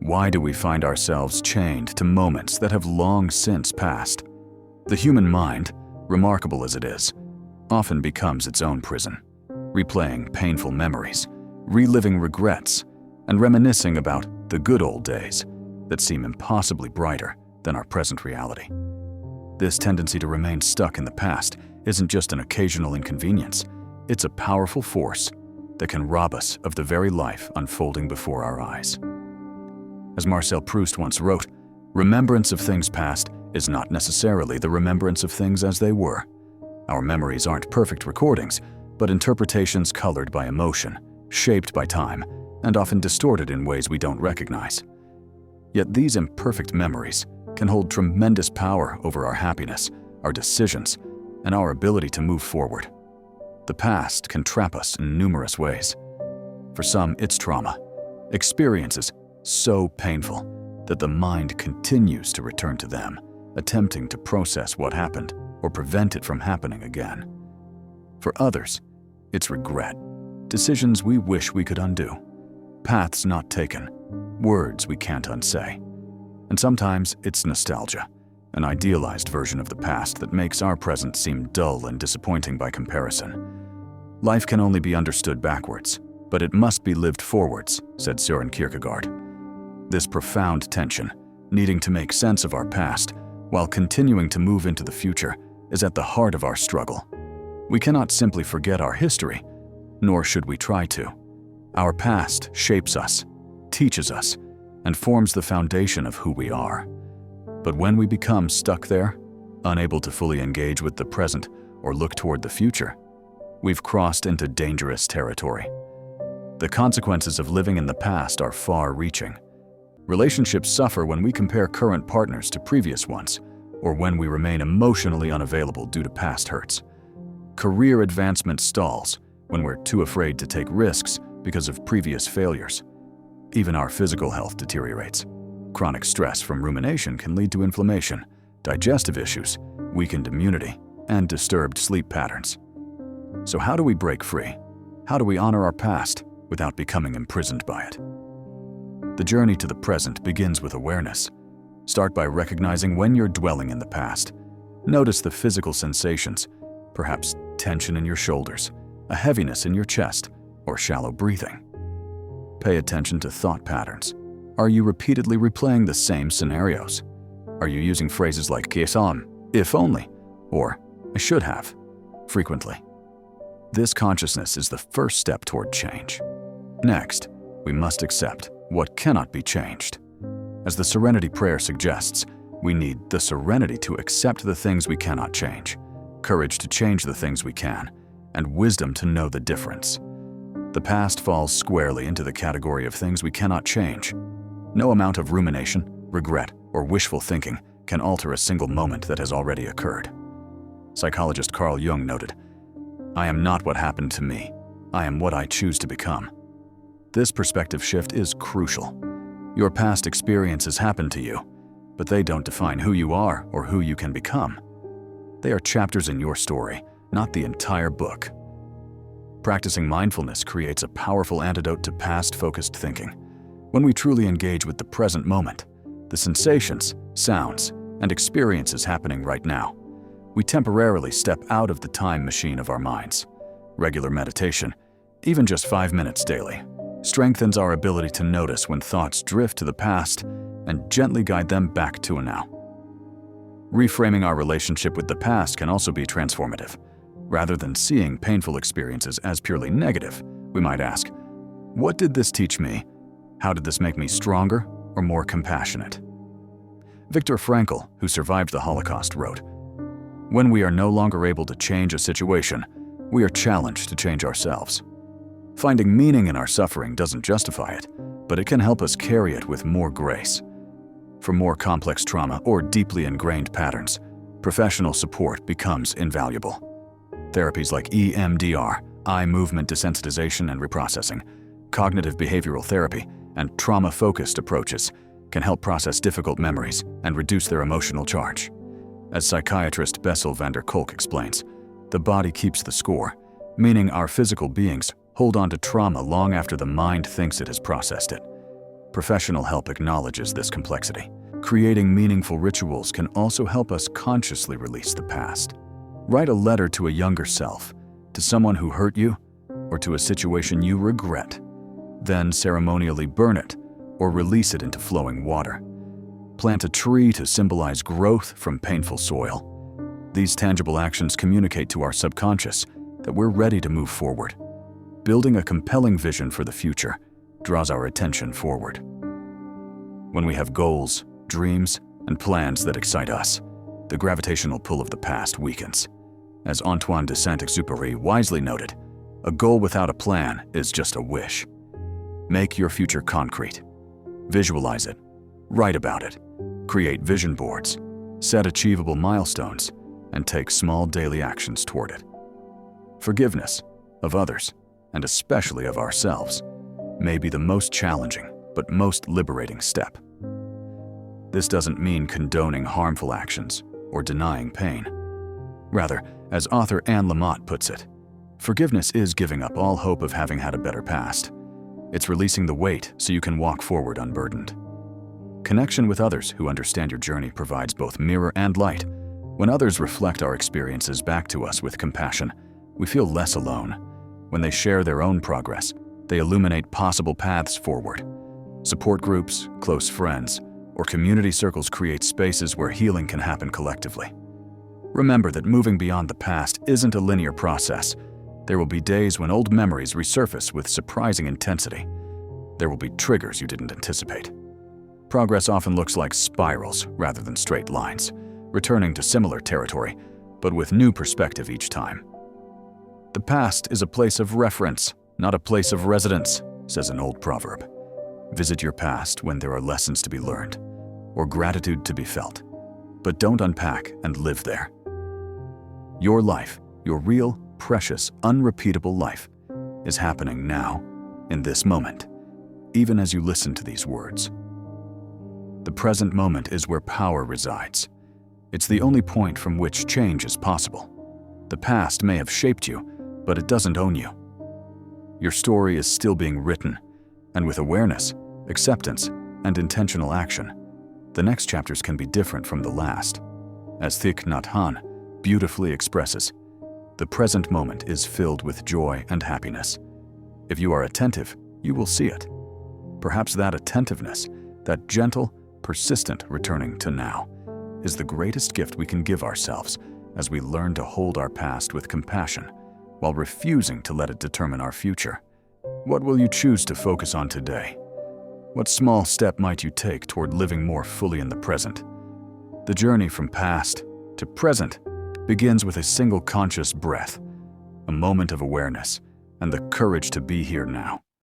Why do we find ourselves chained to moments that have long since passed? The human mind, remarkable as it is, often becomes its own prison, replaying painful memories, reliving regrets, and reminiscing about the good old days that seem impossibly brighter than our present reality. This tendency to remain stuck in the past isn't just an occasional inconvenience, it's a powerful force that can rob us of the very life unfolding before our eyes. As Marcel Proust once wrote, remembrance of things past is not necessarily the remembrance of things as they were. Our memories aren't perfect recordings, but interpretations colored by emotion, shaped by time, and often distorted in ways we don't recognize. Yet these imperfect memories can hold tremendous power over our happiness, our decisions, and our ability to move forward. The past can trap us in numerous ways. For some, it's trauma, experiences so painful that the mind continues to return to them, attempting to process what happened or prevent it from happening again. For others, it's regret, decisions we wish we could undo, paths not taken, words we can't unsay. And sometimes it's nostalgia, an idealized version of the past that makes our present seem dull and disappointing by comparison. Life can only be understood backwards, but it must be lived forwards, said Søren Kierkegaard. This profound tension, needing to make sense of our past while continuing to move into the future, is at the heart of our struggle. We cannot simply forget our history, nor should we try to. Our past shapes us, teaches us, and forms the foundation of who we are. But when we become stuck there, unable to fully engage with the present or look toward the future, we've crossed into dangerous territory. The consequences of living in the past are far-reaching. Relationships suffer when we compare current partners to previous ones, or when we remain emotionally unavailable due to past hurts. Career advancement stalls when we're too afraid to take risks because of previous failures. Even our physical health deteriorates. Chronic stress from rumination can lead to inflammation, digestive issues, weakened immunity, and disturbed sleep patterns. So how do we break free? How do we honor our past without becoming imprisoned by it? The journey to the present begins with awareness. Start by recognizing when you're dwelling in the past. Notice the physical sensations, perhaps tension in your shoulders, a heaviness in your chest, or shallow breathing. Pay attention to thought patterns. Are you repeatedly replaying the same scenarios? Are you using phrases like "quizás," if only, or "I should have," frequently? This consciousness is the first step toward change. Next, we must accept what cannot be changed. As the Serenity Prayer suggests, we need the serenity to accept the things we cannot change, courage to change the things we can, and wisdom to know the difference. The past falls squarely into the category of things we cannot change. No amount of rumination, regret, or wishful thinking can alter a single moment that has already occurred. Psychologist Carl Jung noted, "I am not what happened to me. I am what I choose to become." This perspective shift is crucial. Your past experiences happen to you, but they don't define who you are or who you can become. They are chapters in your story, not the entire book. Practicing mindfulness creates a powerful antidote to past-focused thinking. When we truly engage with the present moment, the sensations, sounds, and experiences happening right now, we temporarily step out of the time machine of our minds. Regular meditation, even just 5 minutes daily, strengthens our ability to notice when thoughts drift to the past and gently guide them back to a now. Reframing our relationship with the past can also be transformative. Rather than seeing painful experiences as purely negative, we might ask, what did this teach me? How did this make me stronger or more compassionate? Viktor Frankl, who survived the Holocaust, wrote, "When we are no longer able to change a situation, we are challenged to change ourselves. Finding meaning in our suffering doesn't justify it, but it can help us carry it with more grace." For more complex trauma or deeply ingrained patterns, professional support becomes invaluable. Therapies like EMDR, eye movement desensitization and reprocessing, cognitive behavioral therapy, and trauma-focused approaches can help process difficult memories and reduce their emotional charge. As psychiatrist Bessel van der Kolk explains, the body keeps the score, meaning our physical beings hold on to trauma long after the mind thinks it has processed it. Professional help acknowledges this complexity. Creating meaningful rituals can also help us consciously release the past. Write a letter to a younger self, to someone who hurt you, or to a situation you regret. Then ceremonially burn it or release it into flowing water. Plant a tree to symbolize growth from painful soil. These tangible actions communicate to our subconscious that we're ready to move forward. Building a compelling vision for the future draws our attention forward. When we have goals, dreams, and plans that excite us, the gravitational pull of the past weakens. As Antoine de Saint-Exupéry wisely noted, a goal without a plan is just a wish. Make your future concrete. Visualize it. Write about it. Create vision boards. Set achievable milestones, and take small daily actions toward it. Forgiveness of others, and especially of ourselves, may be the most challenging but most liberating step. This doesn't mean condoning harmful actions or denying pain. Rather, as author Anne Lamott puts it, forgiveness is giving up all hope of having had a better past. It's releasing the weight so you can walk forward unburdened. Connection with others who understand your journey provides both mirror and light. When others reflect our experiences back to us with compassion, we feel less alone. When they share their own progress, they illuminate possible paths forward. Support groups, close friends, or community circles create spaces where healing can happen collectively. Remember that moving beyond the past isn't a linear process. There will be days when old memories resurface with surprising intensity. There will be triggers you didn't anticipate. Progress often looks like spirals rather than straight lines, returning to similar territory, but with new perspective each time. The past is a place of reference, not a place of residence, says an old proverb. Visit your past when there are lessons to be learned, or gratitude to be felt, but don't unpack and live there. Your life, your real, precious, unrepeatable life, is happening now, in this moment, even as you listen to these words. The present moment is where power resides. It's the only point from which change is possible. The past may have shaped you, but it doesn't own you. Your story is still being written, and with awareness, acceptance, and intentional action, the next chapters can be different from the last. As Thich Nhat Hanh beautifully expresses, the present moment is filled with joy and happiness. If you are attentive, you will see it. Perhaps that attentiveness, that gentle, persistent returning to now, is the greatest gift we can give ourselves as we learn to hold our past with compassion while refusing to let it determine our future. What will you choose to focus on today? What small step might you take toward living more fully in the present? The journey from past to present begins with a single conscious breath, a moment of awareness, and the courage to be here now.